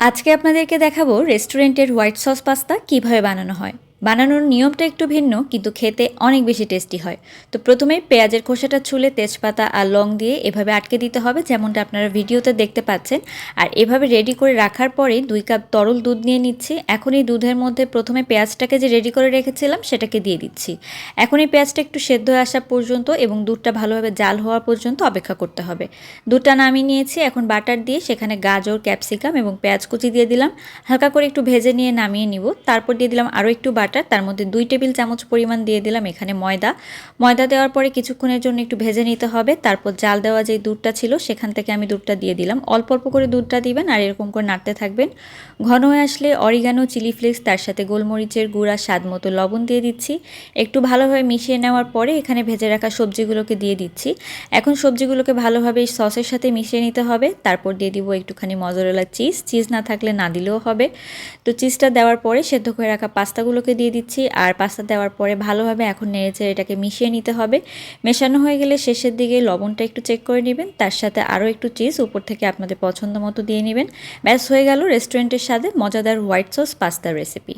আজকে আপনাদেরকে দেখাবো রেস্টুরেন্টের হোয়াইট সস পাস্তা কিভাবে বানানো হয়। বানানোর নিয়মটা একটু ভিন্ন, কিন্তু খেতে অনেক বেশি টেস্টি হয়। তো প্রথমেই পেঁয়াজের খোসাটা ছুলে তেজপাতা আর লং দিয়ে এভাবে আটকে দিতে হবে, যেমনটা আপনারা ভিডিওতে দেখতে পাচ্ছেন। আর এভাবে রেডি করে রাখার পরেই 2 কাপ তরল দুধ নিয়ে নিচ্ছি। এখন এই দুধের মধ্যে প্রথমে পেঁয়াজটাকে যে রেডি করে রেখেছিলাম সেটাকে দিয়ে দিচ্ছি। এখন এই পেঁয়াজটা একটু সেদ্ধ হয়ে আসা পর্যন্ত এবং দুধটা ভালোভাবে জাল হওয়া পর্যন্ত অপেক্ষা করতে হবে। দুধটা নামিয়ে নিয়েছি। এখন বাটার দিয়ে সেখানে গাজর, ক্যাপসিকাম এবং পেঁয়াজ কুচি দিয়ে দিলাম। হালকা করে একটু ভেজে নিয়ে নামিয়ে নিব। তারপর দিয়ে দিলাম আরও একটু বাটার, তার মধ্যে 2 টেবিল চামচ পরিমাণ দিয়ে দিলাম এখানে ময়দা দেওয়ার পরে কিছুক্ষণের জন্য একটু ভেজে নিতে হবে। তারপর জাল দেওয়া যে দুধটা ছিল সেখান থেকে আমি দুধটা দিয়ে দিলাম। অল্প অল্প করে দুধটা দিবেন আর এরকম করে নাড়তে থাকবেন। ঘন হয়ে আসলে অরিগানো, চিলি ফ্লেক্স, তার সাথে গোলমরিচের গুঁড়া, স্বাদ মতো লবণ দিয়ে দিচ্ছি। একটু ভালোভাবে মিশিয়ে নেওয়ার পরে এখানে ভেজে রাখা সবজিগুলোকে দিয়ে দিচ্ছি। এখন সবজিগুলোকে ভালোভাবে এই সসের সাথে মিশিয়ে নিতে হবে। তারপর দিয়ে দিব একটুখানি মজরেলা চিজ না থাকলে না দিলেও হবে। তো চিজটা দেওয়ার পরে সেদ্ধ করে রাখা পাস্তাগুলোকে দিয়ে দিচ্ছি। আর পাস্তা দেওয়ার পরে ভালোভাবে এখন নেড়েচেড়ে এটাকে মিশিয়ে নিতে হবে। মেশানো হয়ে গেলে শেষের দিকে লবণটা একটু চেক করে নেবেন, তার সাথে আরও একটু চিজ উপর থেকে আপনাদের পছন্দ মতো দিয়ে নেবেন। ব্যাস হয়ে গেল রেস্টুরেন্টের স্বাদে মজাদার হোয়াইট সস পাস্তা রেসিপি।